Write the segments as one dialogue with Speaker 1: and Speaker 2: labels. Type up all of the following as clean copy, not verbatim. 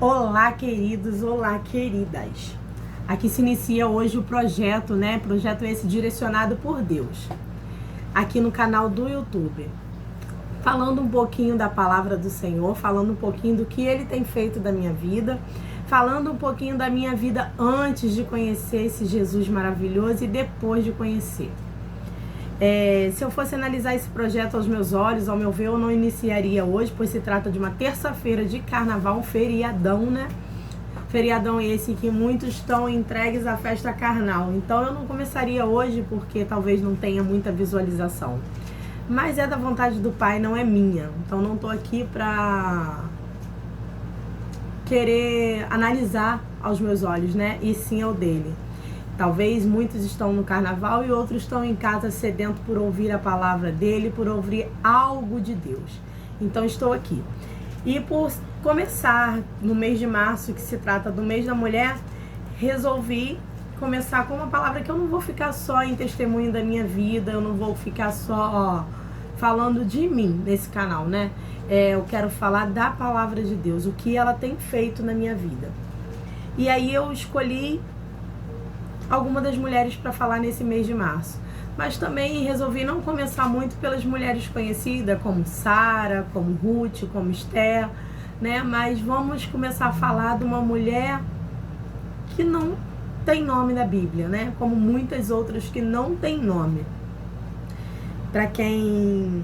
Speaker 1: Olá, queridos, olá, queridas. Aqui se inicia hoje o projeto, Projeto esse direcionado por Deus. Aqui no canal do YouTube. Falando um pouquinho da palavra do Senhor, falando um pouquinho do que Ele tem feito da minha vida, falando um pouquinho da minha vida antes de conhecer esse Jesus maravilhoso e depois de conhecer. Se eu fosse analisar esse projeto aos meus olhos, ao meu ver, eu não iniciaria hoje, pois se trata de uma terça-feira de carnaval, um feriadão, né? Feriadão esse que muitos estão entregues à festa carnal. Então eu não começaria hoje porque talvez não tenha muita visualização. Mas é da vontade do Pai, não é minha. Então não estou aqui para querer analisar aos meus olhos, né? E sim ao dele. Talvez muitos estão no carnaval e outros estão em casa sedento por ouvir a palavra dele, por ouvir algo de Deus. Então estou aqui. E por começar no mês de março, que se trata do mês da mulher, resolvi começar com uma palavra que eu não vou ficar só em testemunho da minha vida, eu não vou ficar só falando de mim nesse canal, né? Eu quero falar da palavra de Deus, o que ela tem feito na minha vida. E aí eu escolhi alguma das mulheres para falar nesse mês de março. Mas também resolvi não começar muito pelas mulheres conhecidas, como Sara, como Ruth, como Esther, né? Mas vamos começar a falar de uma mulher que não tem nome na Bíblia, né? Como muitas outras que não tem nome. Para quem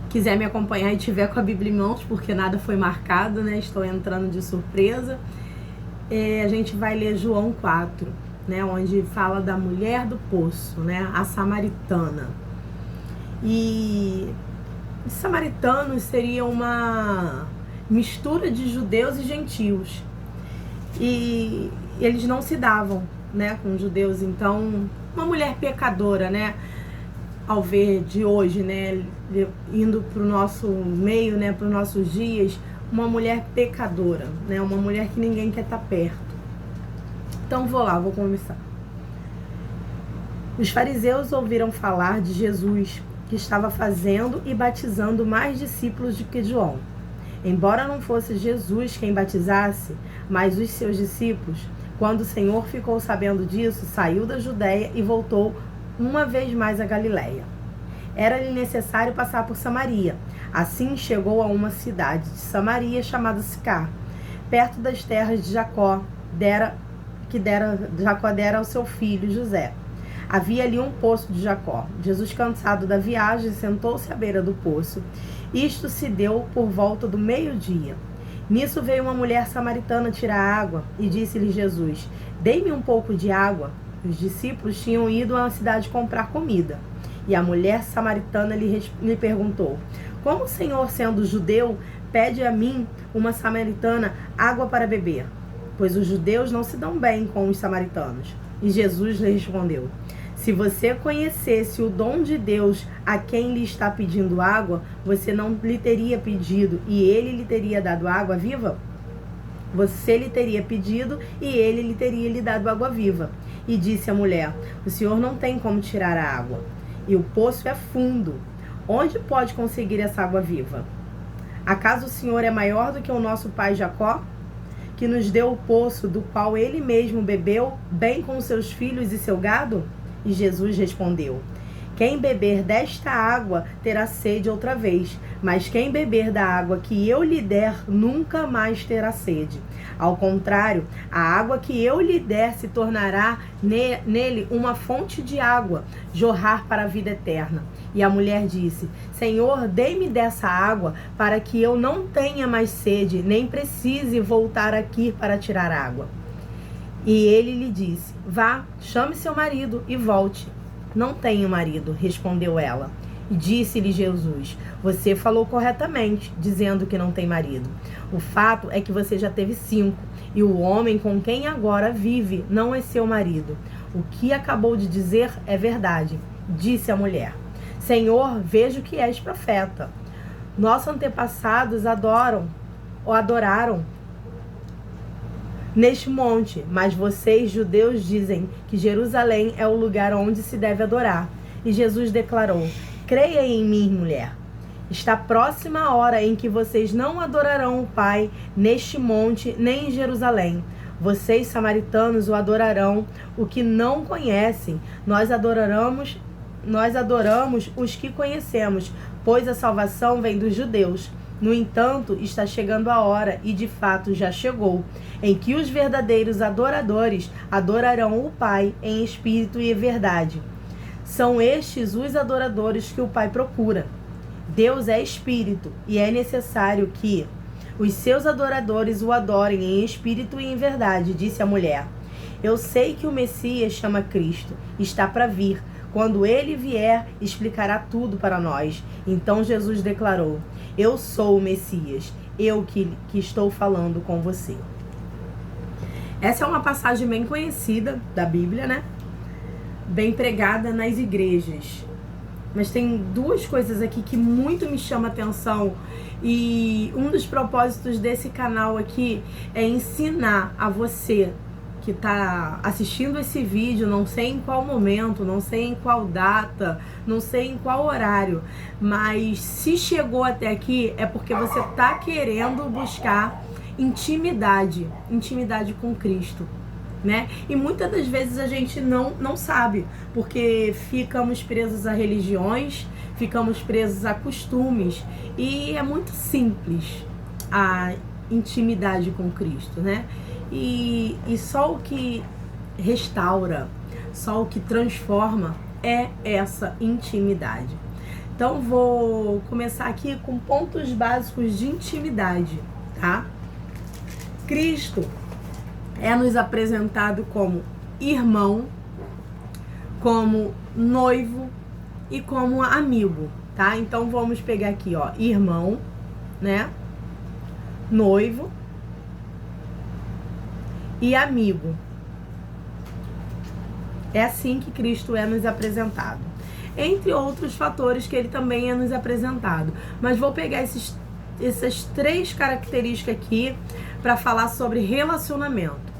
Speaker 1: quiser me acompanhar e tiver com a Bíblia em mãos, porque nada foi marcado, né? Estou entrando de surpresa. A gente vai ler João 4. Né, onde fala da mulher do poço, né, a samaritana. E os samaritanos seriam uma mistura de judeus e gentios. E eles não se davam, né, com os judeus. Então, uma mulher pecadora, né, ao ver de hoje, né, indo para o nosso meio, né, para os nossos dias, uma mulher pecadora, né, uma mulher que ninguém quer estar perto. Então vou começar. Os fariseus ouviram falar de Jesus, que estava fazendo e batizando mais discípulos do que João. Embora não fosse Jesus quem batizasse, mas os seus discípulos, quando o Senhor ficou sabendo disso, saiu da Judéia e voltou uma vez mais a Galiléia. Era-lhe necessário passar por Samaria. Assim chegou a uma cidade de Samaria chamada Sicar, perto das terras de Jacó, Jacó dera ao seu filho José. Havia ali um poço de Jacó. Jesus, cansado da viagem, sentou-se à beira do poço. Isto se deu por volta do meio-dia. Nisso veio uma mulher samaritana tirar água e disse-lhe Jesus: dê-me um pouco de água. Os discípulos tinham ido à cidade comprar comida. E a mulher samaritana lhe perguntou: como o Senhor, sendo judeu, pede a mim, uma samaritana, água para beber? Pois os judeus não se dão bem com os samaritanos. E Jesus lhe respondeu: se você conhecesse o dom de Deus a quem lhe está pedindo água, você não lhe teria pedido e ele lhe teria dado água viva? Você lhe teria pedido e ele lhe teria lhe dado água viva. E disse a mulher: o Senhor não tem como tirar a água, e o poço é fundo. Onde pode conseguir essa água viva? Acaso o Senhor é maior do que o nosso pai Jacó, que nos deu o poço do qual ele mesmo bebeu, bem com seus filhos e seu gado? E Jesus respondeu: quem beber desta água terá sede outra vez, mas quem beber da água que eu lhe der nunca mais terá sede. Ao contrário, a água que eu lhe der se tornará nele uma fonte de água, jorrar para a vida eterna. E a mulher disse: Senhor, dê-me dessa água, para que eu não tenha mais sede, nem precise voltar aqui para tirar água. E ele lhe disse: vá, chame seu marido e volte. Não tenho marido, respondeu ela. E disse-lhe Jesus: você falou corretamente, dizendo que não tem marido. O fato é que você já teve 5, e o homem com quem agora vive não é seu marido. O que acabou de dizer é verdade. Disse a mulher: Senhor, vejo que és profeta. Nossos antepassados adoraram neste monte, mas vocês, judeus, dizem que Jerusalém é o lugar onde se deve adorar. E Jesus declarou: creia em mim, mulher. Está próxima a hora em que vocês não adorarão o Pai neste monte, nem em Jerusalém. Vocês, samaritanos, o adorarão, o que não conhecem. Nós adoramos os que conhecemos, pois a salvação vem dos judeus. No entanto, está chegando a hora, e de fato já chegou, em que os verdadeiros adoradores adorarão o Pai em espírito e em verdade. São estes os adoradores que o Pai procura. Deus é espírito, e é necessário que os seus adoradores o adorem em espírito e em verdade, disse a mulher. Eu sei que o Messias chama Cristo, está para vir. Quando ele vier, explicará tudo para nós. Então Jesus declarou: eu sou o Messias, eu que estou falando com você. Essa é uma passagem bem conhecida da Bíblia, né? Bem pregada nas igrejas. Mas tem duas coisas aqui que muito me chama a atenção. E um dos propósitos desse canal aqui é ensinar a você que está assistindo esse vídeo, não sei em qual momento, não sei em qual data, não sei em qual horário, mas se chegou até aqui é porque você está querendo buscar intimidade com Cristo, né? E muitas das vezes a gente não sabe, porque ficamos presos a religiões, ficamos presos a costumes, e é muito simples a intimidade com Cristo, né? E só o que restaura, só o que transforma é essa intimidade. Então vou começar aqui com pontos básicos de intimidade, tá? Cristo é nos apresentado como irmão, como noivo e como amigo, tá? Então vamos pegar aqui, ó, irmão, né? Noivo e amigo. É assim que Cristo é nos apresentado. Entre outros fatores que ele também é nos apresentado. Mas vou pegar essas três características aqui para falar sobre relacionamento.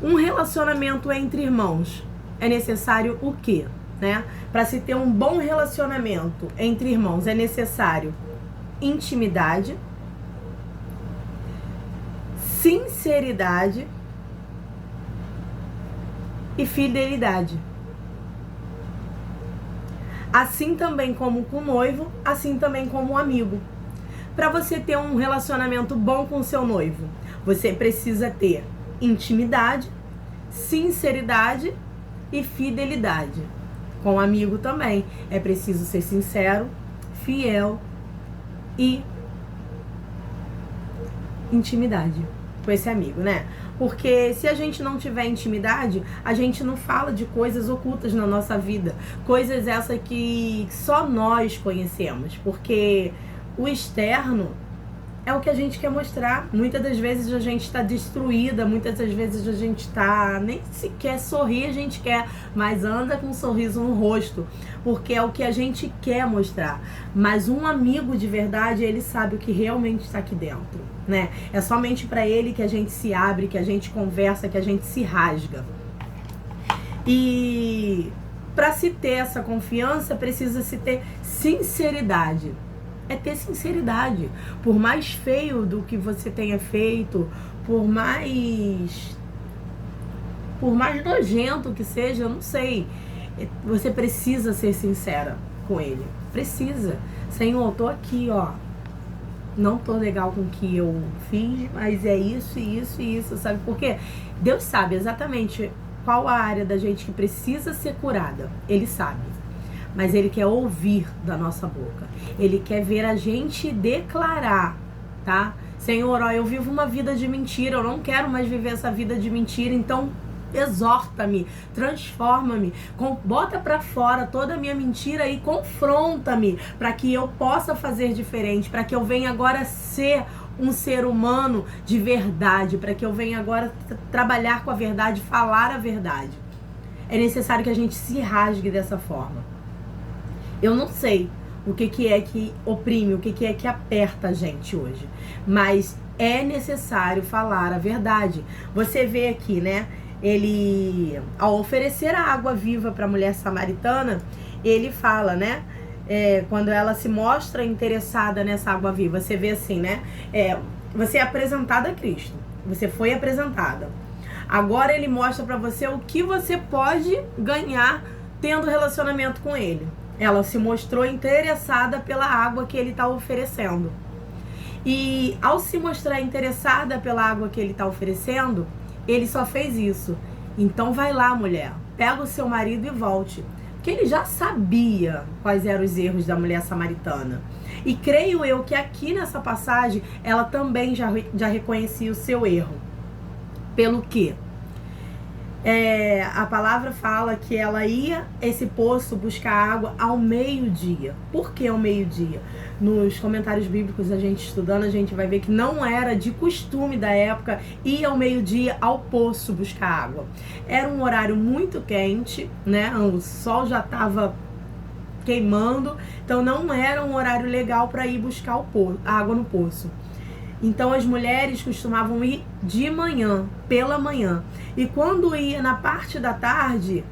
Speaker 1: Um relacionamento entre irmãos é necessário o quê? Né? Para se ter um bom relacionamento entre irmãos é necessário intimidade, sinceridade e fidelidade. Assim também como com o noivo, assim também como o amigo. Para você ter um relacionamento bom com o seu noivo, você precisa ter intimidade, sinceridade e fidelidade. Com o amigo também é preciso ser sincero, fiel e intimidade com esse amigo, né? Porque se a gente não tiver intimidade, a gente não fala de coisas ocultas na nossa vida. Coisas essas que só nós conhecemos. Porque o externo é o que a gente quer mostrar. Muitas das vezes a gente está destruída, muitas das vezes a gente está... Nem sequer sorrir a gente quer, mas anda com um sorriso no rosto. Porque é o que a gente quer mostrar. Mas um amigo de verdade, ele sabe o que realmente está aqui dentro, né? É somente para ele que a gente se abre, que a gente conversa, que a gente se rasga. E para se ter essa confiança, precisa se ter sinceridade. É ter sinceridade. Por mais feio do que você tenha feito, por mais nojento que seja, eu não sei. Você precisa ser sincera com ele. Precisa. Senhor, eu tô aqui, ó. Não tô legal com o que eu fiz, mas é isso, isso e isso, sabe por quê? Deus sabe exatamente qual a área da gente que precisa ser curada. Ele sabe. Mas ele quer ouvir da nossa boca. Ele quer ver a gente declarar, tá? Senhor, ó, eu vivo uma vida de mentira, eu não quero mais viver essa vida de mentira, então exorta-me, transforma-me, bota pra fora toda a minha mentira e confronta-me para que eu possa fazer diferente, para que eu venha agora ser um ser humano de verdade, para que eu venha agora trabalhar com a verdade, falar a verdade. É necessário que a gente se rasgue dessa forma. Eu não sei o que é que oprime, o que é que aperta a gente hoje, mas é necessário falar a verdade. Você vê aqui, né? Ele, ao oferecer a água viva para a mulher samaritana, ele fala, né? quando ela se mostra interessada nessa água viva, você vê assim, né? Você é apresentada a Cristo. Você foi apresentada. Agora ele mostra pra você o que você pode ganhar tendo relacionamento com ele. Ela se mostrou interessada pela água que ele está oferecendo. E ao se mostrar interessada pela água que ele está oferecendo, ele só fez isso. Então vai lá, mulher, pega o seu marido e volte. Porque ele já sabia quais eram os erros da mulher samaritana. E creio eu que aqui nessa passagem, ela também já reconhecia o seu erro. Pelo quê? A palavra fala que ela ia esse poço buscar água ao meio-dia. Por que ao meio-dia? Nos comentários bíblicos, a gente estudando, a gente vai ver que não era de costume da época ir ao meio-dia ao poço buscar água. Era um horário muito quente, né? O sol já estava queimando, então não era um horário legal para ir buscar a água no poço. Então as mulheres costumavam ir de manhã, pela manhã. E quando ia na parte da tarde,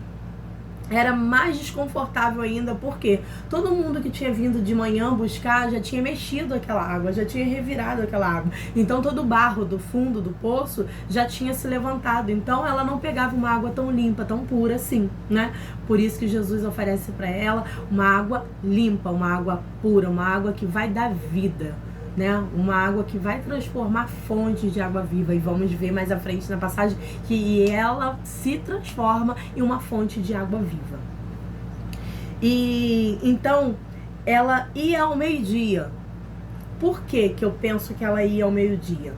Speaker 1: era mais desconfortável ainda, porque todo mundo que tinha vindo de manhã buscar já tinha mexido aquela água, já tinha revirado aquela água. Então todo o barro do fundo do poço já tinha se levantado. Então ela não pegava uma água tão limpa, tão pura assim, né? Por isso que Jesus oferece para ela uma água limpa, uma água pura, uma água que vai dar vida, né? Uma água que vai transformar fontes de água viva. E vamos ver mais à frente na passagem que ela se transforma em uma fonte de água viva. E então ela ia ao meio-dia. Por que eu penso que ela ia ao meio-dia?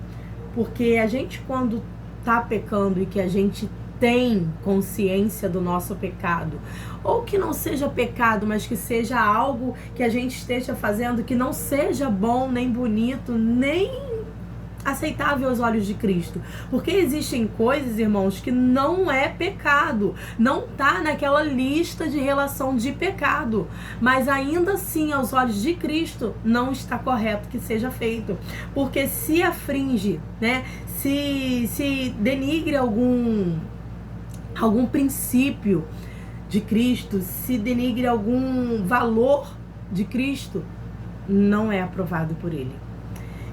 Speaker 1: Porque a gente, quando tá pecando e que a gente tem consciência do nosso pecado, ou que não seja pecado, mas que seja algo que a gente esteja fazendo que não seja bom, nem bonito, nem aceitável aos olhos de Cristo. Porque existem coisas, irmãos, que não é pecado, não tá naquela lista de relação de pecado, mas ainda assim, aos olhos de Cristo, não está correto que seja feito. Porque se afringe, né? Se denigre algum princípio de Cristo, se denigre algum valor de Cristo, não é aprovado por ele.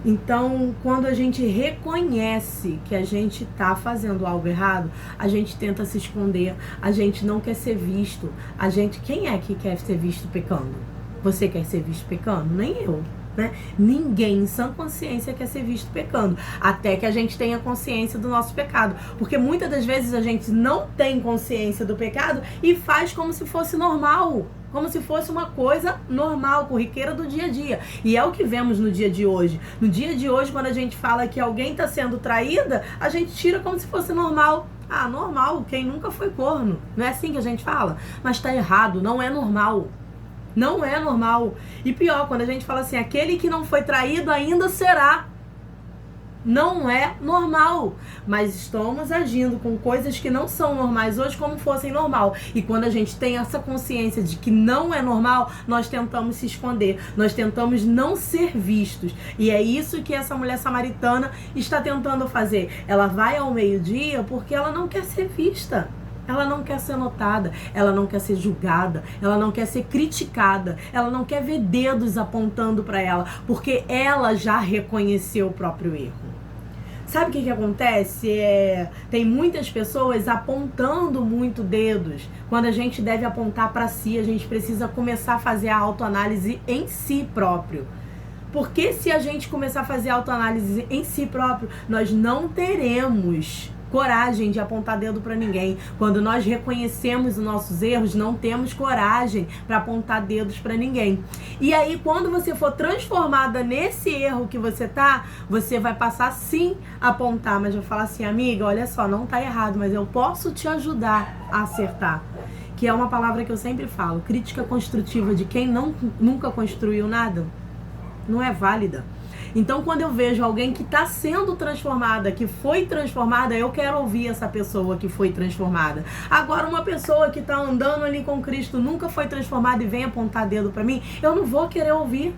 Speaker 1: Então, quando a gente reconhece que a gente está fazendo algo errado, a gente tenta se esconder, a gente não quer ser visto. Quem é que quer ser visto pecando? Você quer ser visto pecando? Nem eu. Né? Ninguém em sã consciência quer ser visto pecando, até que a gente tenha consciência do nosso pecado, porque muitas das vezes a gente não tem consciência do pecado e faz como se fosse normal, como se fosse uma coisa normal, corriqueira do dia a dia. E é o que vemos no dia de hoje. No dia de hoje, quando a gente fala que alguém está sendo traída, a gente tira como se fosse normal. Ah, normal, quem nunca foi corno? Não é assim que a gente fala? Mas está errado, não é normal. Não é normal. E pior, quando a gente fala assim, aquele que não foi traído ainda será. Não é normal. Mas estamos agindo com coisas que não são normais hoje como fossem normal. E quando a gente tem essa consciência de que não é normal, nós tentamos se esconder. Nós tentamos não ser vistos. E é isso que essa mulher samaritana está tentando fazer. Ela vai ao meio-dia porque ela não quer ser vista. Ela não quer ser notada, ela não quer ser julgada, ela não quer ser criticada, ela não quer ver dedos apontando para ela, porque ela já reconheceu o próprio erro. Sabe o que acontece? Tem muitas pessoas apontando muito dedos, quando a gente deve apontar para si. A gente precisa começar a fazer a autoanálise em si próprio. Porque se a gente começar a fazer a autoanálise em si próprio, nós não teremos coragem de apontar dedo para ninguém. Quando nós reconhecemos os nossos erros, não temos coragem para apontar dedos para ninguém. E aí, quando você for transformada nesse erro que você tá, você vai passar sim a apontar, mas vai falar assim, amiga, olha só, não tá errado, mas eu posso te ajudar a acertar. Que é uma palavra que eu sempre falo, crítica construtiva de quem nunca construiu nada, não é válida. Então, quando eu vejo alguém que está sendo transformada, que foi transformada, eu quero ouvir essa pessoa que foi transformada. Agora, uma pessoa que está andando ali com Cristo, nunca foi transformada e vem apontar dedo para mim, eu não vou querer ouvir.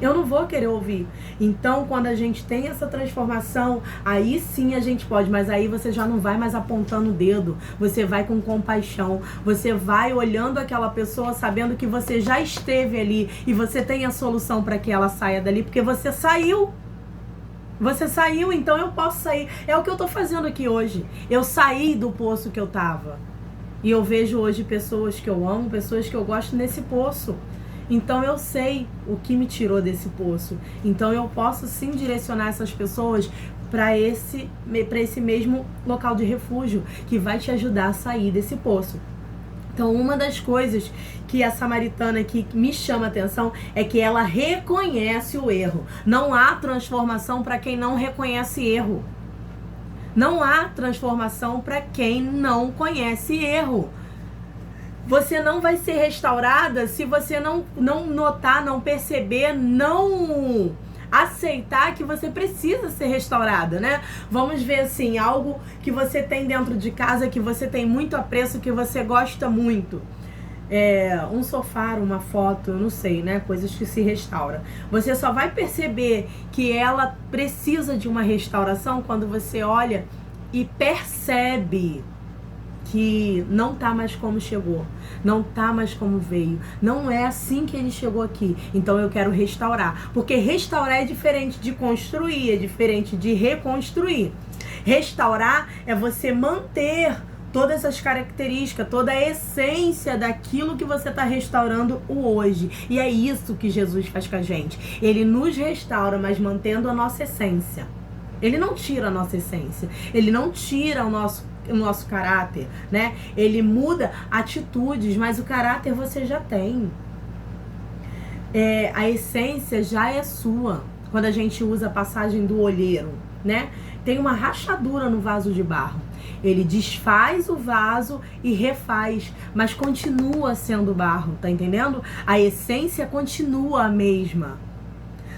Speaker 1: Eu não vou querer ouvir. Então, quando a gente tem essa transformação, aí sim a gente pode, mas aí você já não vai mais apontando o dedo, você vai com compaixão, você vai olhando aquela pessoa sabendo que você já esteve ali e você tem a solução para que ela saia dali, porque você saiu. Você saiu, então eu posso sair. É o que eu tô fazendo aqui hoje. Eu saí do poço que eu tava. E eu vejo hoje pessoas que eu amo, pessoas que eu gosto nesse poço. Então eu sei o que me tirou desse poço. Então eu posso sim direcionar essas pessoas para esse mesmo local de refúgio que vai te ajudar a sair desse poço. Então uma das coisas que a samaritana aqui me chama a atenção é que ela reconhece o erro. Não há transformação para quem não reconhece erro. Não há transformação para quem não conhece erro. Você não vai ser restaurada se você não notar, não perceber, não aceitar que você precisa ser restaurada, né? Vamos ver assim, algo que você tem dentro de casa, que você tem muito apreço, que você gosta muito. Um sofá, uma foto, eu não sei, né? Coisas que se restauram. Você só vai perceber que ela precisa de uma restauração quando você olha e percebe que não tá mais como chegou, não tá mais como veio, não é assim que ele chegou aqui, então eu quero restaurar, porque restaurar é diferente de construir, é diferente de reconstruir. Restaurar é você manter todas as características, toda a essência daquilo que você está restaurando o hoje, e é isso que Jesus faz com a gente. Ele nos restaura, mas mantendo a nossa essência. Ele não tira a nossa essência, ele não tira o nosso caráter, né? Ele muda atitudes, mas o caráter você já tem. A essência já é sua. Quando a gente usa a passagem do olheiro, né? Tem uma rachadura no vaso de barro. Ele desfaz o vaso e refaz, mas continua sendo barro, tá entendendo? A essência continua a mesma.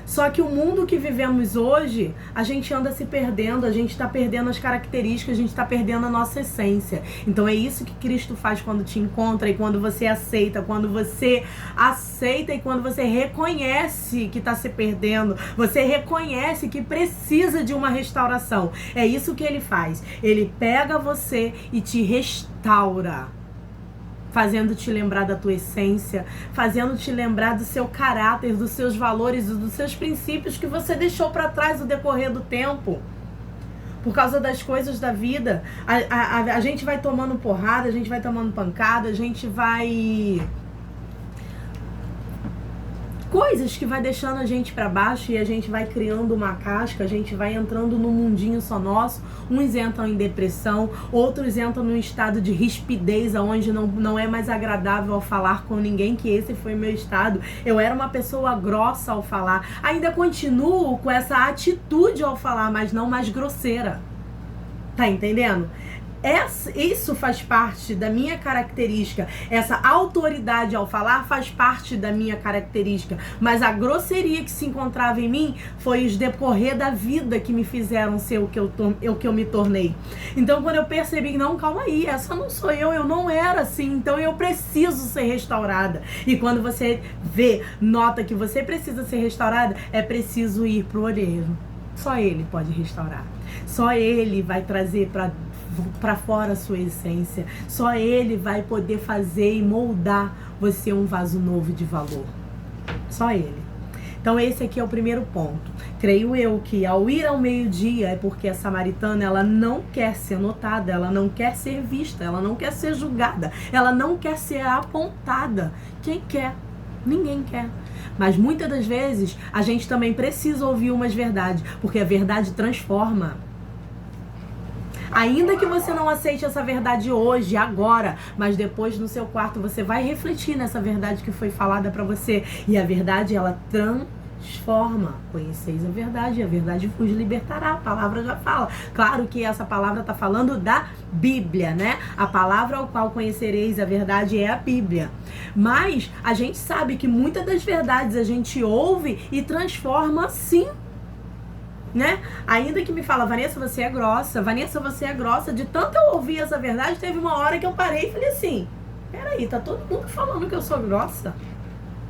Speaker 1: Só que o mundo que vivemos hoje, a gente anda se perdendo, a gente está perdendo as características, a gente está perdendo a nossa essência. Então é isso que Cristo faz quando te encontra e quando você aceita e quando você reconhece que está se perdendo, você reconhece que precisa de uma restauração. É isso que ele faz. Ele pega você e te restaura, fazendo-te lembrar da tua essência, fazendo-te lembrar do seu caráter, dos seus valores e dos seus princípios que você deixou para trás no decorrer do tempo. Por causa das coisas da vida, a gente vai tomando porrada, a gente vai tomando pancada, a gente vai... coisas que vai deixando a gente para baixo e a gente vai criando uma casca, a gente vai entrando num mundinho só nosso. Uns entram em depressão, outros entram num estado de rispidez, onde não é mais agradável ao falar com ninguém, que esse foi meu estado. Eu era uma pessoa grossa ao falar, ainda continuo com essa atitude ao falar, mas não mais grosseira. Tá entendendo? Isso faz parte da minha característica. Essa autoridade ao falar faz parte da minha característica. Mas a grosseria que se encontrava em mim foi os decorrer da vida que me fizeram ser o que eu me tornei. Então quando eu percebi, não, calma aí, essa não sou eu não era assim, então eu preciso ser restaurada. E quando você nota que você precisa ser restaurada, é preciso ir pro olheiro. Só ele pode restaurar. Só ele vai trazer para fora a sua essência. Só ele vai poder fazer e moldar você um vaso novo de valor. Só ele. Então esse aqui é o primeiro ponto. Creio eu que ao ir ao meio-dia é porque a samaritana, ela não quer ser notada, ela não quer ser vista, ela não quer ser julgada, ela não quer ser apontada. Quem quer? Ninguém quer. Mas muitas das vezes a gente também precisa ouvir umas verdades, porque a verdade transforma. Ainda que você não aceite essa verdade hoje, agora, mas depois no seu quarto você vai refletir nessa verdade que foi falada pra você. E a verdade, ela transforma. Conheceis a verdade e a verdade vos libertará. A palavra já fala. Claro que essa palavra tá falando da Bíblia, né? A palavra ao qual conhecereis a verdade é a Bíblia. Mas a gente sabe que muitas das verdades a gente ouve e transforma sim. Né? Ainda que me fala, Vanessa, você é grossa. Vanessa, você é grossa. De tanto eu ouvir essa verdade, teve uma hora que eu parei e falei assim, peraí, tá todo mundo falando que eu sou grossa?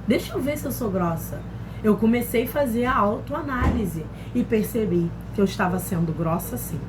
Speaker 1: Deixa eu ver se eu sou grossa. Eu comecei a fazer a autoanálise e percebi que eu estava sendo grossa sim.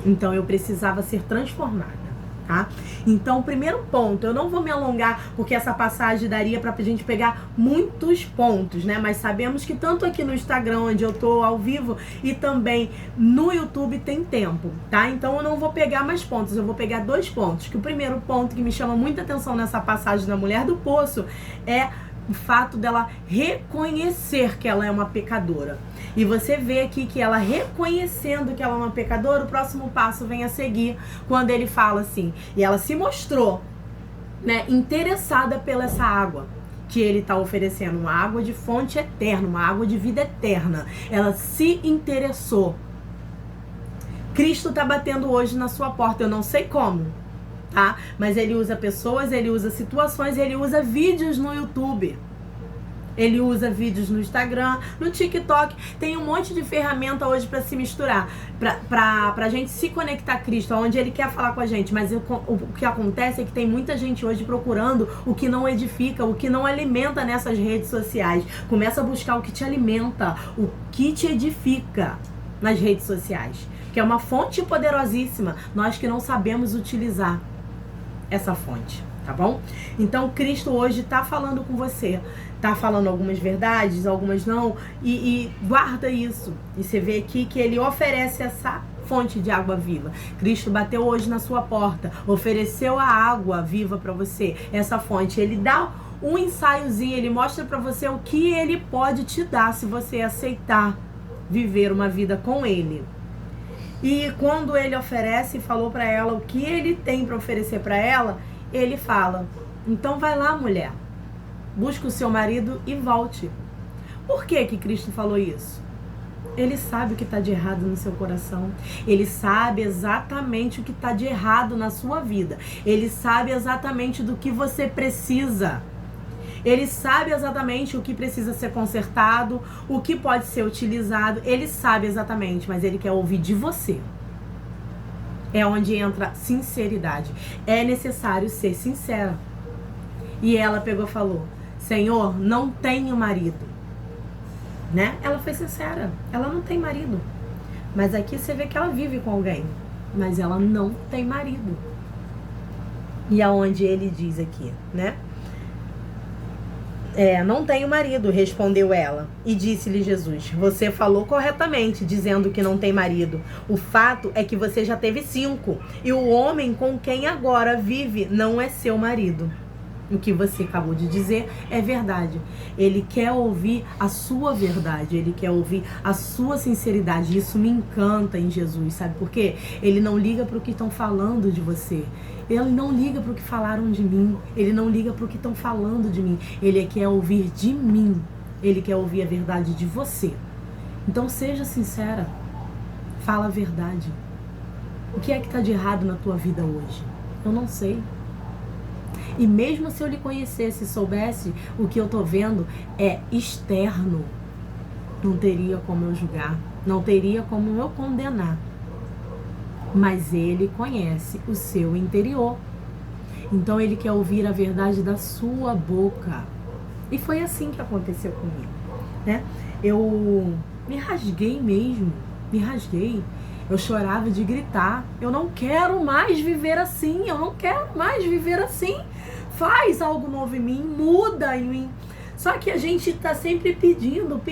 Speaker 1: Então eu precisava ser transformada. Tá? Então, o primeiro ponto, eu não vou me alongar, porque essa passagem daria pra gente pegar muitos pontos, né? Mas sabemos que tanto aqui no Instagram, onde eu tô ao vivo, e também no YouTube tem tempo, tá? Então eu não vou pegar mais pontos, eu vou pegar 2 pontos. Que o primeiro ponto que me chama muita atenção nessa passagem da mulher do poço é o fato dela reconhecer que ela é uma pecadora. E você vê aqui que ela reconhecendo que ela é uma pecadora, o próximo passo vem a seguir quando ele fala assim, e ela se mostrou, né, interessada pela essa água que ele está oferecendo, uma água de fonte eterna, uma água de vida eterna. Ela se interessou. Cristo está batendo hoje na sua porta, eu não sei como, tá? Mas ele usa pessoas, ele usa situações, ele usa vídeos no YouTube. Ele usa vídeos no Instagram, no TikTok. Tem um monte de ferramenta hoje para se misturar, pra gente se conectar a Cristo, onde ele quer falar com a gente. Mas o que acontece é que tem muita gente hoje procurando o que não edifica, o que não alimenta nessas redes sociais. Começa a buscar o que te alimenta, o que te edifica nas redes sociais, que é uma fonte poderosíssima, nós que não sabemos utilizar essa fonte, tá bom? Então Cristo hoje tá falando com você, tá falando algumas verdades, algumas não, e guarda isso. E você vê aqui que ele oferece essa fonte de água viva. Cristo bateu hoje na sua porta, ofereceu a água viva para você, essa fonte. Ele dá um ensaiozinho, ele mostra para você o que ele pode te dar se você aceitar viver uma vida com ele. E quando ele oferece, falou para ela o que ele tem para oferecer para ela, ele fala, então vai lá, mulher, busca o seu marido e volte. Por que que Cristo falou isso? Ele sabe o que está de errado no seu coração. Ele sabe exatamente o que está de errado na sua vida. Ele sabe exatamente do que você precisa. Ele sabe exatamente o que precisa ser consertado, o que pode ser utilizado. Ele sabe exatamente, mas ele quer ouvir de você. É onde entra sinceridade. É necessário ser sincera. E ela pegou e falou, Senhor, não tenho marido. Né? Ela foi sincera. Ela não tem marido. Mas aqui você vê que ela vive com alguém. Mas ela não tem marido. E aonde ele diz aqui, né? Não tenho marido, respondeu ela. E disse-lhe Jesus, você falou corretamente, dizendo que não tem marido. O fato é que você já teve 5. E o homem com quem agora vive não é seu marido. O que você acabou de dizer é verdade. Ele quer ouvir a sua verdade. Ele quer ouvir a sua sinceridade. Isso me encanta em Jesus, sabe por quê? Ele não liga para o que estão falando de você. Ele não liga para o que falaram de mim. Ele não liga para o que estão falando de mim. Ele quer ouvir de mim. Ele quer ouvir a verdade de você. Então seja sincera. Fala a verdade. O que é que está de errado na tua vida hoje? Eu não sei. E mesmo se eu lhe conhecesse, soubesse o que eu tô vendo é externo, não teria como eu julgar, não teria como eu condenar. Mas ele conhece o seu interior. Então ele quer ouvir a verdade da sua boca. E foi assim que aconteceu comigo, né? Eu me rasguei mesmo, me rasguei. Eu chorava de gritar, eu não quero mais viver assim, eu não quero mais viver assim. Faz algo novo em mim, muda em mim. Só que a gente tá sempre pedindo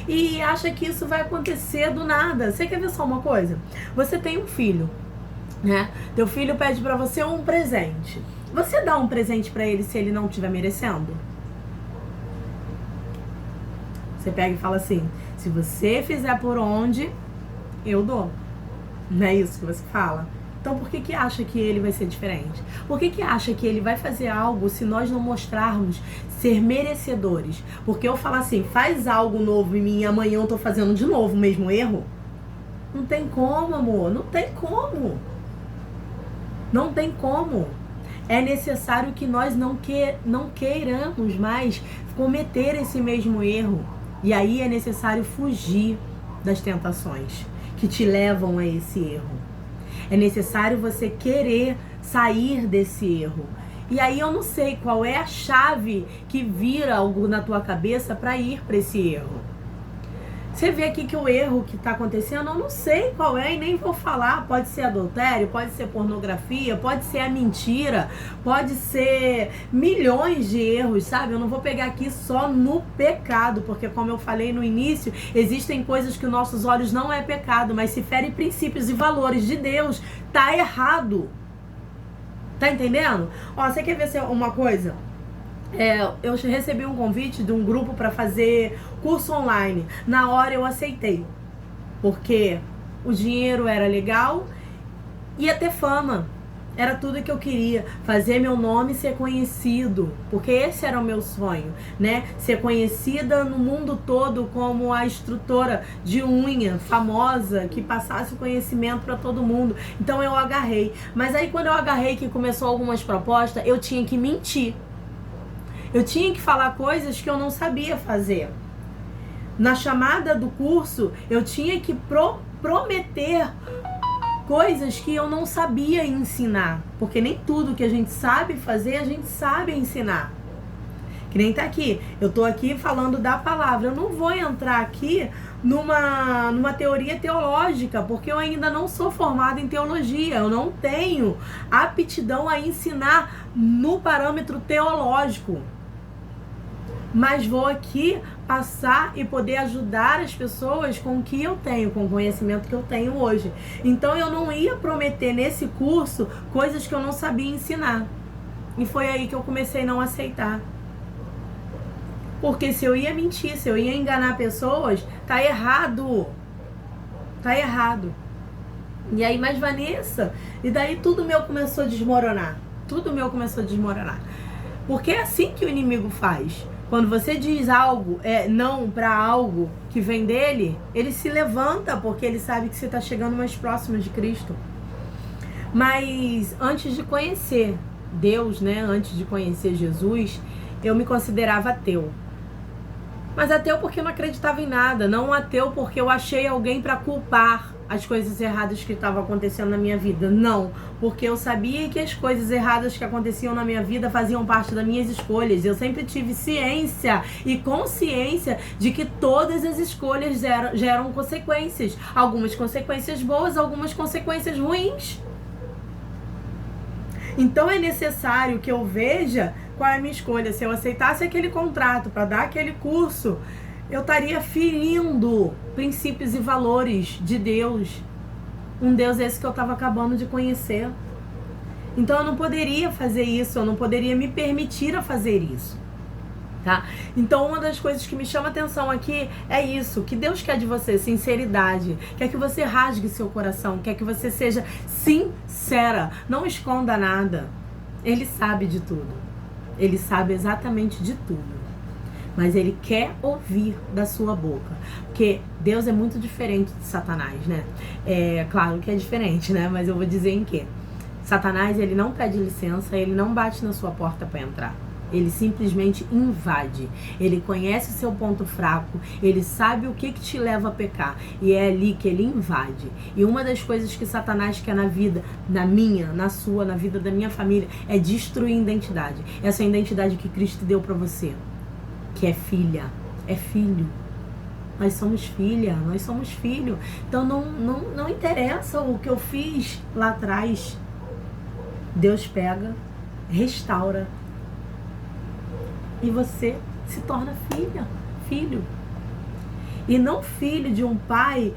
Speaker 1: e acha que isso vai acontecer do nada. Você quer ver só uma coisa? Você tem um filho, né? Teu filho pede pra você um presente. Você dá um presente pra ele se ele não estiver merecendo? Você pega e fala assim, se você fizer por onde, eu dou. Não é isso que você fala? Então por que acha que ele vai ser diferente? Por que acha que ele vai fazer algo se nós não mostrarmos ser merecedores? Porque eu falo assim, faz algo novo em mim e amanhã eu tô fazendo de novo o mesmo erro? Não tem como, amor, não tem como. Não tem como. É necessário que nós não queiramos mais cometer esse mesmo erro. E aí é necessário fugir das tentações que te levam a esse erro. É necessário você querer sair desse erro. E aí eu não sei qual é a chave que vira algo na tua cabeça para ir para esse erro. Você vê aqui que o erro que está acontecendo, eu não sei qual é e nem vou falar. Pode ser adultério, pode ser pornografia, pode ser a mentira, pode ser milhões de erros, sabe? Eu não vou pegar aqui só no pecado, porque como eu falei no início, existem coisas que os nossos olhos não é pecado, mas se ferem princípios e valores de Deus, tá errado. Tá entendendo? Ó, você quer ver uma coisa? Eu recebi um convite de um grupo para fazer curso online. Na hora eu aceitei, porque o dinheiro era legal, ia ter fama, era tudo que eu queria, fazer meu nome ser conhecido, porque esse era o meu sonho, né? Ser conhecida no mundo todo como a instrutora de unha famosa, que passasse o conhecimento para todo mundo. Então eu agarrei, mas aí quando eu agarrei que começou algumas propostas, eu tinha que mentir. Eu tinha que falar coisas que eu não sabia fazer. Na chamada do curso, eu tinha que prometer coisas que eu não sabia ensinar. Porque nem tudo que a gente sabe fazer, a gente sabe ensinar. Que nem tá aqui. Eu tô aqui falando da palavra. Eu não vou entrar aqui numa teoria teológica, porque eu ainda não sou formada em teologia. Eu não tenho aptidão a ensinar no parâmetro teológico. Mas vou aqui passar e poder ajudar as pessoas com o que eu tenho, com o conhecimento que eu tenho hoje. Então eu não ia prometer nesse curso coisas que eu não sabia ensinar. E foi aí que eu comecei a não aceitar. Porque se eu ia mentir, se eu ia enganar pessoas, tá errado. Tá errado. E aí, mas Vanessa, e daí tudo meu começou a desmoronar. Tudo meu começou a desmoronar. Porque é assim que o inimigo faz. Quando você diz algo, não para algo que vem dele, ele se levanta porque ele sabe que você está chegando mais próximo de Cristo. Mas antes de conhecer Deus, né, antes de conhecer Jesus, eu me considerava ateu. Mas ateu porque eu não acreditava em nada, não ateu porque eu achei alguém para culpar as coisas erradas que estavam acontecendo na minha vida. Não, porque eu sabia que as coisas erradas que aconteciam na minha vida faziam parte das minhas escolhas. Eu sempre tive ciência e consciência de que todas as escolhas geram consequências. Algumas consequências boas, algumas consequências ruins. Então é necessário que eu veja qual é a minha escolha. Se eu aceitasse aquele contrato para dar aquele curso, eu estaria ferindo princípios e valores de Deus. Um Deus esse que eu estava acabando de conhecer. Então eu não poderia fazer isso, eu não poderia me permitir a fazer isso. Tá? Então uma das coisas que me chama atenção aqui é isso, que Deus quer de você, sinceridade, quer que você rasgue seu coração, quer que você seja sincera, não esconda nada. Ele sabe de tudo, ele sabe exatamente de tudo, mas ele quer ouvir da sua boca, porque Deus é muito diferente de Satanás, né? Claro que é diferente, né? Mas eu vou dizer em quê? Satanás, ele não pede licença, ele não bate na sua porta para entrar. Ele simplesmente invade. Ele conhece o seu ponto fraco. Ele sabe o que te leva a pecar. E é ali que ele invade. E uma das coisas que Satanás quer na vida, na minha, na sua, na vida da minha família, é destruir a identidade. Essa identidade que Cristo deu para você. Que é filha. É filho. Nós somos filha. Nós somos filho. Então não interessa o que eu fiz lá atrás. Deus pega, restaura. E você se torna filho. E não filho de um pai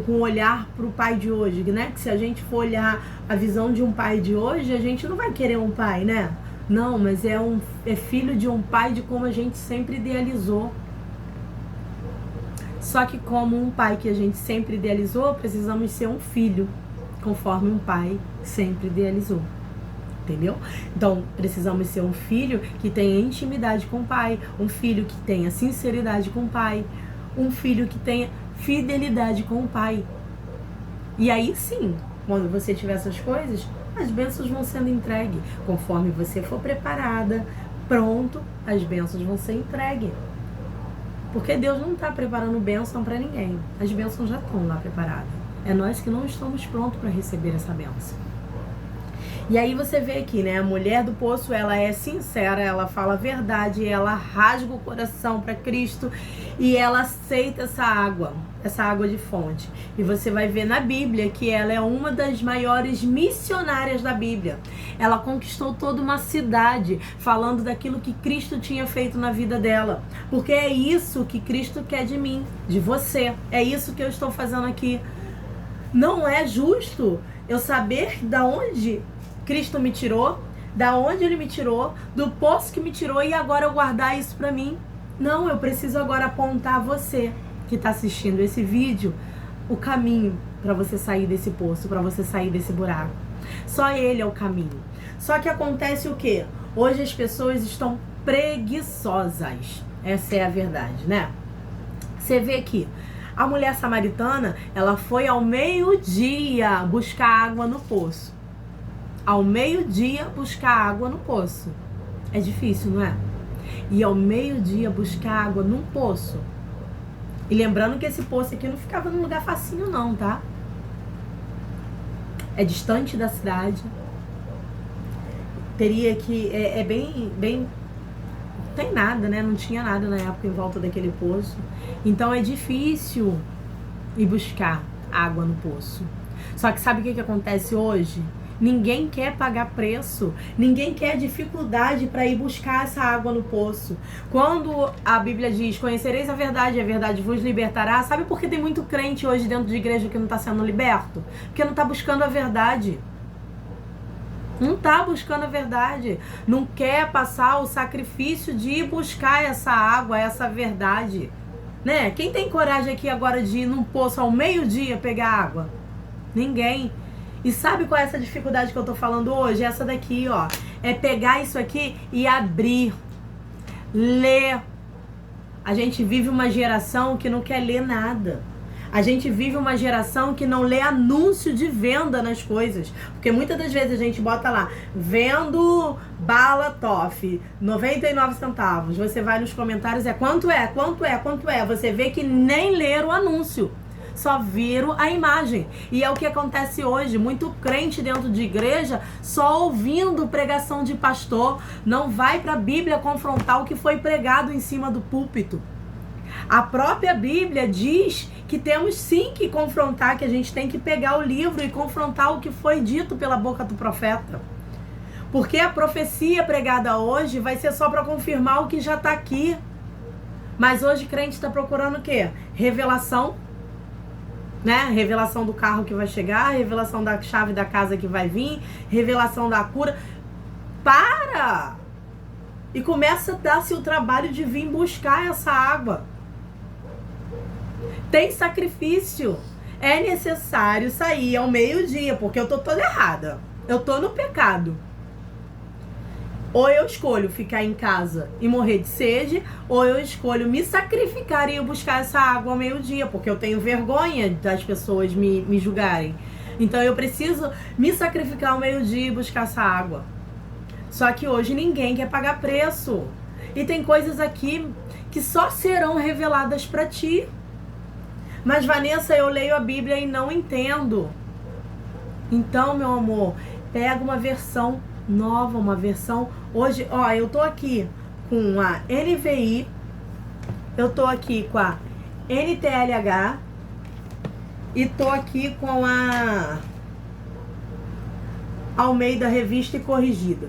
Speaker 1: com olhar para o pai de hoje, né? Que se a gente for olhar a visão de um pai de hoje, a gente não vai querer um pai, né? Não, mas é filho de um pai de como a gente sempre idealizou. Só que como um pai que a gente sempre idealizou, precisamos ser um filho, conforme um pai sempre idealizou. Entendeu? Então, precisamos ser um filho que tenha intimidade com o pai, um filho que tenha sinceridade com o pai, um filho que tenha fidelidade com o pai. E aí sim, quando você tiver essas coisas, as bênçãos vão sendo entregues. Conforme você for preparada, pronto, as bênçãos vão ser entregues. Porque Deus não está preparando bênção para ninguém. As bênçãos já estão lá preparadas. É nós que não estamos prontos para receber essa bênção. E aí você vê aqui, né? A mulher do poço, ela é sincera, ela fala a verdade, ela rasga o coração para Cristo e ela aceita essa água de fonte. E você vai ver na Bíblia que ela é uma das maiores missionárias da Bíblia. Ela conquistou toda uma cidade falando daquilo que Cristo tinha feito na vida dela. Porque é isso que Cristo quer de mim, de você. É isso que eu estou fazendo aqui. Não é justo eu saber da onde Cristo me tirou, da onde Ele me tirou, do poço que me tirou e agora eu guardar isso pra mim. Não, eu preciso agora apontar a você que está assistindo esse vídeo o caminho para você sair desse poço, para você sair desse buraco. Só Ele é o caminho. Só que acontece o quê? Hoje as pessoas estão preguiçosas. Essa é a verdade, né? Você vê aqui, a mulher samaritana, ela foi ao meio-dia buscar água no poço. Ao meio-dia buscar água no poço. É difícil, não é? E ao meio-dia buscar água num poço. E lembrando que esse poço aqui não ficava num lugar facinho não, tá? É distante da cidade. Teria que... É bem... Não tem nada, né? Não tinha nada na época em volta daquele poço. Então é difícil ir buscar água no poço. Só que sabe o que acontece hoje? Ninguém quer pagar preço, ninguém quer dificuldade para ir buscar essa água no poço. Quando a Bíblia diz, conhecereis a verdade vos libertará, sabe por que tem muito crente hoje dentro de igreja que não está sendo liberto? Porque não está buscando a verdade. Não está buscando a verdade. Não quer passar o sacrifício de ir buscar essa água, essa verdade. Né? Quem tem coragem aqui agora de ir num poço ao meio-dia pegar água? Ninguém. E sabe qual é essa dificuldade que eu tô falando hoje? Essa daqui, ó. É pegar isso aqui e abrir. Ler. A gente vive uma geração que não quer ler nada. A gente vive uma geração que não lê anúncio de venda nas coisas. Porque muitas das vezes a gente bota lá, vendo bala Toff, 99 centavos. Você vai nos comentários, quanto é? Você vê que nem leram o anúncio. Só viram a imagem. E é o que acontece hoje. Muito crente dentro de igreja só ouvindo pregação de pastor. Não vai para a Bíblia confrontar o que foi pregado em cima do púlpito. A própria Bíblia diz que temos sim que confrontar, que a gente tem que pegar o livro e confrontar o que foi dito pela boca do profeta. Porque a profecia pregada hoje vai ser só para confirmar o que já está aqui. Mas hoje crente está procurando o quê? Revelação. Né? Revelação do carro que vai chegar, revelação da chave da casa que vai vir, revelação da cura. Para! E começa a dar-se o trabalho de vir buscar essa água. Tem sacrifício. É necessário sair ao meio-dia, porque eu tô toda errada. Eu tô no pecado. Ou eu escolho ficar em casa e morrer de sede, ou eu escolho me sacrificar e ir buscar essa água ao meio-dia, porque eu tenho vergonha das pessoas me julgarem. Então eu preciso me sacrificar ao meio-dia e buscar essa água. Só que hoje ninguém quer pagar preço. E tem coisas aqui que só serão reveladas para ti. Mas Vanessa, eu leio a Bíblia e não entendo. Então, meu amor, pega uma versão nova, uma versão... Hoje, ó, eu tô aqui com a NVI, eu tô aqui com a NTLH e tô aqui com a Almeida Revista e Corrigida.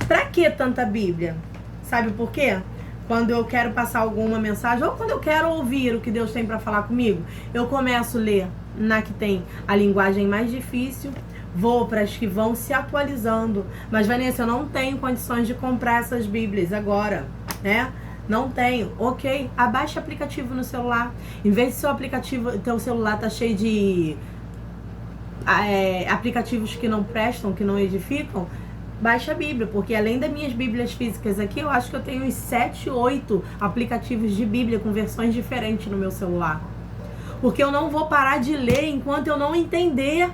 Speaker 1: Pra que tanta Bíblia? Sabe por quê? Quando eu quero passar alguma mensagem ou quando eu quero ouvir o que Deus tem pra falar comigo, eu começo a ler na que tem a linguagem mais difícil, vou para as que vão se atualizando. Mas, Vanessa, eu não tenho condições de comprar essas Bíblias agora, né? Não tenho. Ok, abaixa aplicativo no celular. Em vez de teu celular tá cheio de aplicativos que não prestam, que não edificam, baixa a Bíblia, porque além das minhas Bíblias físicas aqui, eu acho que eu tenho uns 7, 8 aplicativos de Bíblia com versões diferentes no meu celular. Porque eu não vou parar de ler enquanto eu não entender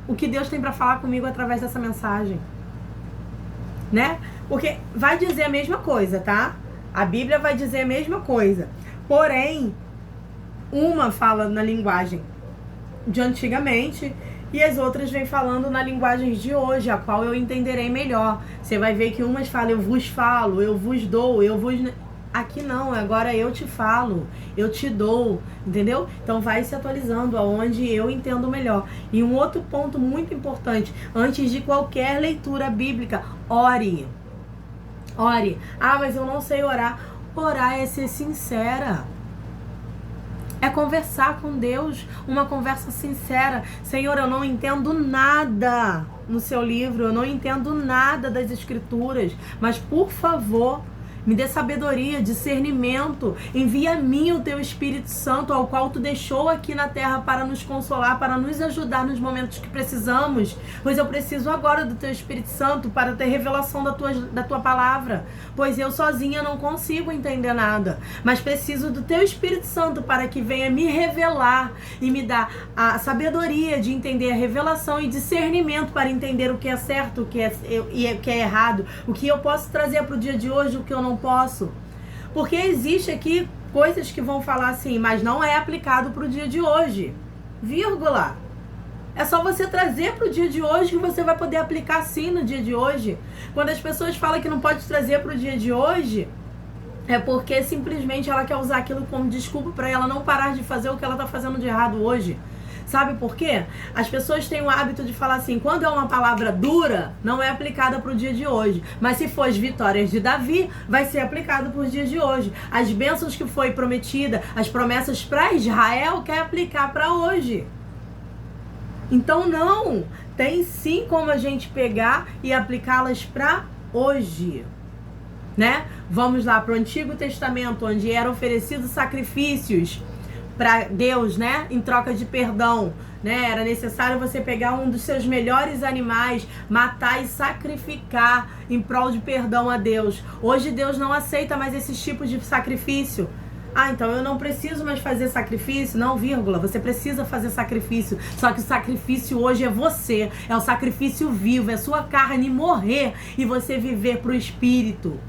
Speaker 1: o que Deus tem para falar comigo através dessa mensagem, né? Porque vai dizer a mesma coisa, tá? A Bíblia vai dizer a mesma coisa. Porém, uma fala na linguagem de antigamente E as outras vêm falando na linguagem de hoje, a qual eu entenderei melhor. Você vai ver que umas falam, eu vos falo, eu vos dou, eu vos... Aqui não, agora eu te falo, eu te dou, entendeu? Então vai se atualizando aonde eu entendo melhor. E um outro ponto muito importante, antes de qualquer leitura bíblica, ore. Ore. Ah, mas eu não sei orar. Orar é ser sincera. É conversar com Deus, uma conversa sincera. Senhor, eu não entendo nada no seu livro, eu não entendo nada das escrituras, mas por favor, me dê sabedoria, discernimento. Envia a mim o teu Espírito Santo, ao qual tu deixou aqui na terra para nos consolar, para nos ajudar nos momentos que precisamos. Pois eu preciso agora do teu Espírito Santo para ter revelação da tua palavra. Pois eu sozinha não consigo entender nada. Mas preciso do teu Espírito Santo para que venha me revelar e me dar a sabedoria de entender a revelação e discernimento para entender o que é certo, o que é errado, o que eu posso trazer para o dia de hoje, o que eu não posso. Porque existe aqui coisas que vão falar assim, mas não é aplicado para o dia de hoje, vírgula. É só você trazer para o dia de hoje que você vai poder aplicar sim no dia de hoje. Quando as pessoas falam que não pode trazer para o dia de hoje, é porque simplesmente ela quer usar aquilo como desculpa para ela não parar de fazer o que ela está fazendo de errado hoje. Sabe por quê? As pessoas têm o hábito de falar assim, quando é uma palavra dura, não é aplicada para o dia de hoje. Mas se for as vitórias de Davi, vai ser aplicado para o dia de hoje. As bênçãos que foi prometida, as promessas para Israel, quer aplicar para hoje. Então não, tem sim como a gente pegar e aplicá-las para hoje. Né? Vamos lá para o Antigo Testamento, onde eram oferecidos sacrifícios para Deus, né? Em troca de perdão, né? Era necessário você pegar um dos seus melhores animais, matar e sacrificar em prol de perdão a Deus. Hoje Deus não aceita mais esses tipos de sacrifício. Ah, então eu não preciso mais fazer sacrifício? Não, vírgula, você precisa fazer sacrifício. Só que o sacrifício hoje é você, é o sacrifício vivo, é sua carne morrer e você viver pro Espírito.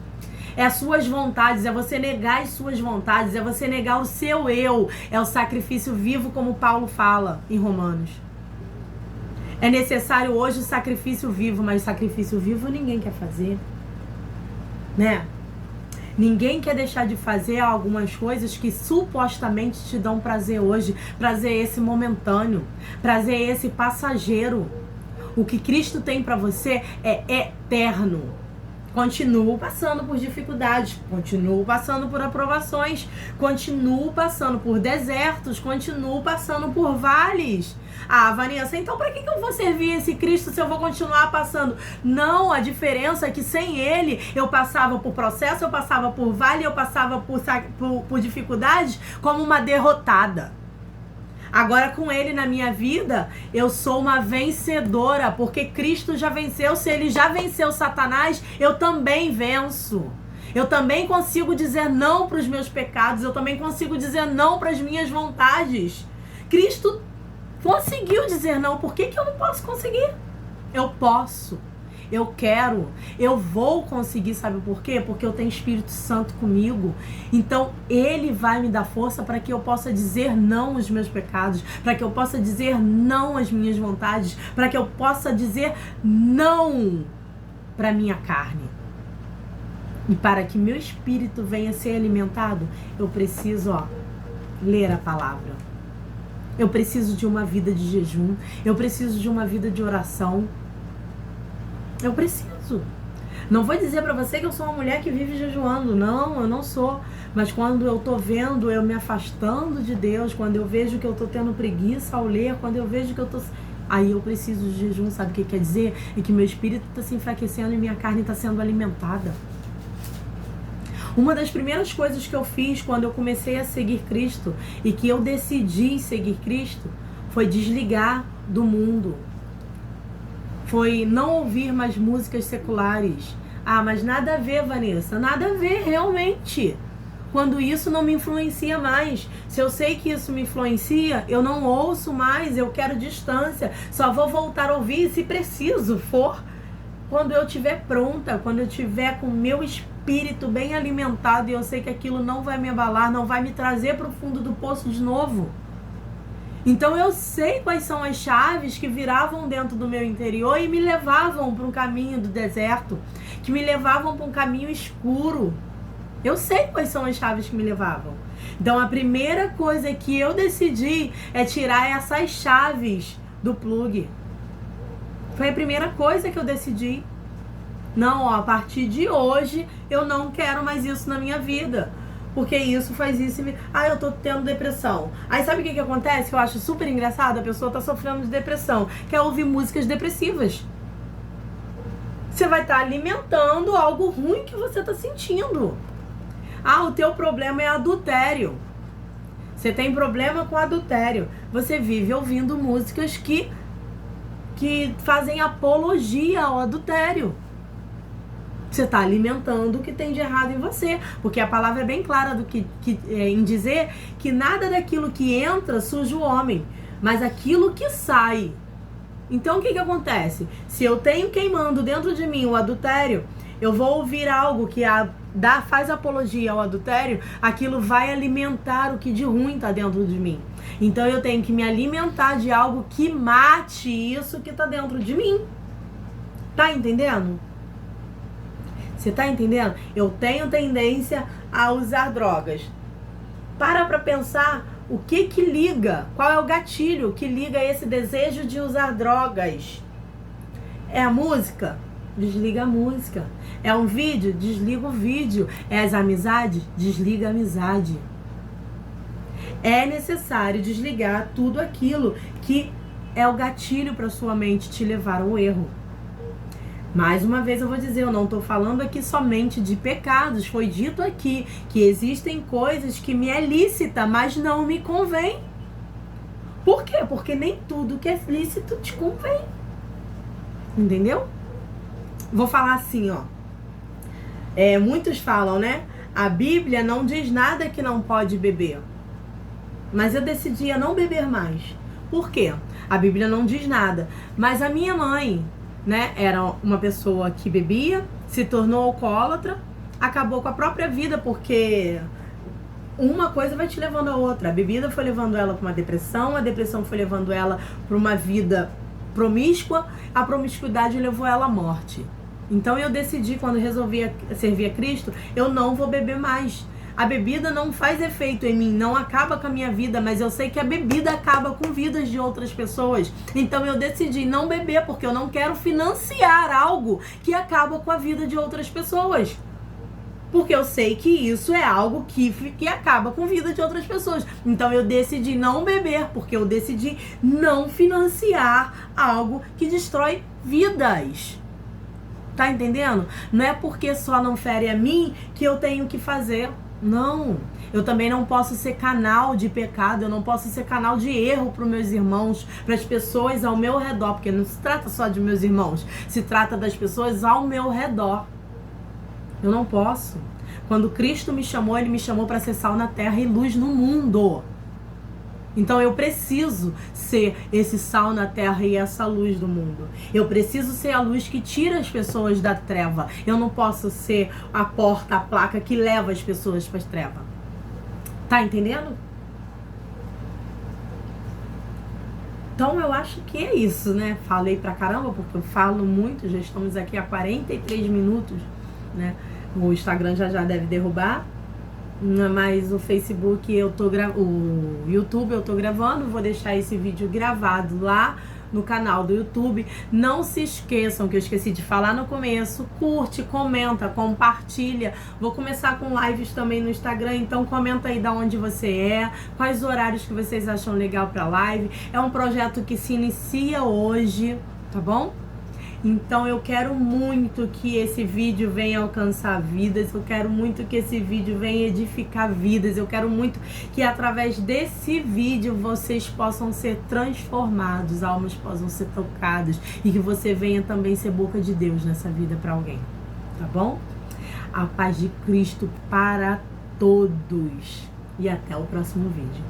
Speaker 1: É as suas vontades, é você negar as suas vontades, é você negar o seu eu. É o sacrifício vivo, como Paulo fala em Romanos. É necessário hoje o sacrifício vivo, mas sacrifício vivo ninguém quer fazer, né? Ninguém quer deixar de fazer algumas coisas que supostamente te dão prazer hoje. Prazer esse momentâneo, prazer esse passageiro. O que Cristo tem para você é eterno. Continuo passando por dificuldades, continuo passando por aprovações, continuo passando por desertos, continuo passando por vales. Ah, Vanessa, então para que eu vou servir esse Cristo se eu vou continuar passando? Não, a diferença é que sem Ele eu passava por processo, eu passava por vale, eu passava por dificuldades como uma derrotada. Agora com Ele na minha vida, eu sou uma vencedora, porque Cristo já venceu. Se Ele já venceu Satanás, eu também venço. Eu também consigo dizer não para os meus pecados, eu também consigo dizer não para as minhas vontades. Cristo conseguiu dizer não, por que eu não posso conseguir? Eu posso. Eu quero, eu vou conseguir, sabe por quê? Porque eu tenho Espírito Santo comigo. Então Ele vai me dar força para que eu possa dizer não aos meus pecados, para que eu possa dizer não às minhas vontades, para que eu possa dizer não para minha carne. E para que meu espírito venha ser alimentado, eu preciso, ler a palavra. Eu preciso de uma vida de jejum, eu preciso de uma vida de oração. Eu preciso. Não vou dizer pra você que eu sou uma mulher que vive jejuando. Não, eu não sou. Mas quando eu tô vendo eu me afastando de Deus, quando eu vejo que eu tô tendo preguiça ao ler, quando eu vejo que eu tô... Aí eu preciso de jejum, sabe o que quer dizer? É que meu espírito tá se enfraquecendo e minha carne tá sendo alimentada. Uma das primeiras coisas que eu fiz quando eu comecei a seguir Cristo e que eu decidi seguir Cristo foi desligar do mundo. Foi não ouvir mais músicas seculares. Ah, mas nada a ver, Vanessa. Nada a ver, realmente. Quando isso não me influencia mais. Se eu sei que isso me influencia, eu não ouço mais, eu quero distância. Só vou voltar a ouvir, se preciso for, quando eu estiver pronta, quando eu estiver com o meu espírito bem alimentado e eu sei que aquilo não vai me abalar, não vai me trazer para o fundo do poço de novo. Então eu sei quais são as chaves que viravam dentro do meu interior e me levavam para um caminho do deserto, que me levavam para um caminho escuro. Eu sei quais são as chaves que me levavam. Então a primeira coisa que eu decidi é tirar essas chaves do plug. Foi a primeira coisa que eu decidi. Não, ó, a partir de hoje eu não quero mais isso na minha vida. Porque isso faz isso e me... Ah, eu tô tendo depressão. Aí sabe o que acontece? Que eu acho super engraçado. A pessoa tá sofrendo de depressão, quer ouvir músicas depressivas. Você vai estar alimentando algo ruim que você tá sentindo. Ah, o teu problema é adultério. Você tem problema com adultério. Você vive ouvindo músicas que fazem apologia ao adultério. Você está alimentando o que tem de errado em você. Porque a palavra é bem clara em dizer que nada daquilo que entra suja o homem, mas aquilo que sai. Então o que acontece? Se eu tenho queimando dentro de mim o adultério, eu vou ouvir algo que faz apologia ao adultério, aquilo vai alimentar o que de ruim está dentro de mim. Então eu tenho que me alimentar de algo que mate isso que está dentro de mim. Tá entendendo? Você tá entendendo? Eu tenho tendência a usar drogas. Para pensar o que liga, qual é o gatilho que liga esse desejo de usar drogas. É a música? Desliga a música. É um vídeo? Desliga o vídeo. É as amizades? Desliga a amizade. É necessário desligar tudo aquilo que é o gatilho para sua mente te levar ao erro. Mais uma vez eu vou dizer, eu não estou falando aqui somente de pecados. Foi dito aqui que existem coisas que me é lícita, mas não me convém. Por quê? Porque nem tudo que é lícito te convém. Entendeu? Vou falar assim, ó. Muitos falam, né? A Bíblia não diz nada que não pode beber. Mas eu decidi a não beber mais. Por quê? A Bíblia não diz nada. Mas a minha mãe, né, era uma pessoa que bebia, se tornou alcoólatra, acabou com a própria vida, porque uma coisa vai te levando a outra. A bebida foi levando ela para uma depressão, a depressão foi levando ela para uma vida promíscua, a promiscuidade levou ela à morte. Então eu decidi, quando resolvi servir a Cristo, eu não vou beber mais. A bebida não faz efeito em mim, não acaba com a minha vida, mas eu sei que a bebida acaba com vidas de outras pessoas. Então eu decidi não beber, porque eu não quero financiar algo que acaba com a vida de outras pessoas. Porque eu sei que isso é algo que acaba com a vida de outras pessoas. Então eu decidi não beber, porque eu decidi não financiar algo que destrói vidas. Tá entendendo? Não é porque só não fere a mim que eu tenho que fazer. Não, eu também não posso ser canal de pecado, eu não posso ser canal de erro para os meus irmãos, para as pessoas ao meu redor, porque não se trata só de meus irmãos, se trata das pessoas ao meu redor. Eu não posso. Quando Cristo me chamou, Ele me chamou para ser sal na terra e luz no mundo. Então eu preciso ser esse sal na terra e essa luz do mundo. Eu preciso ser a luz que tira as pessoas da treva. Eu não posso ser a porta, a placa que leva as pessoas para as trevas. Tá entendendo? Então eu acho que é isso, né? Falei pra caramba, porque eu falo muito. Já estamos aqui há 43 minutos, né? O Instagram já deve derrubar. Mas o Facebook o YouTube eu tô gravando, vou deixar esse vídeo gravado lá no canal do YouTube. Não se esqueçam que eu esqueci de falar no começo, curte, comenta, compartilha. Vou começar com lives também no Instagram, então comenta aí de onde você é, quais horários que vocês acham legal pra live. É um projeto que se inicia hoje, tá bom? Então eu quero muito que esse vídeo venha alcançar vidas, eu quero muito que esse vídeo venha edificar vidas, eu quero muito que através desse vídeo vocês possam ser transformados, almas possam ser tocadas e que você venha também ser boca de Deus nessa vida para alguém, tá bom? A paz de Cristo para todos e até o próximo vídeo.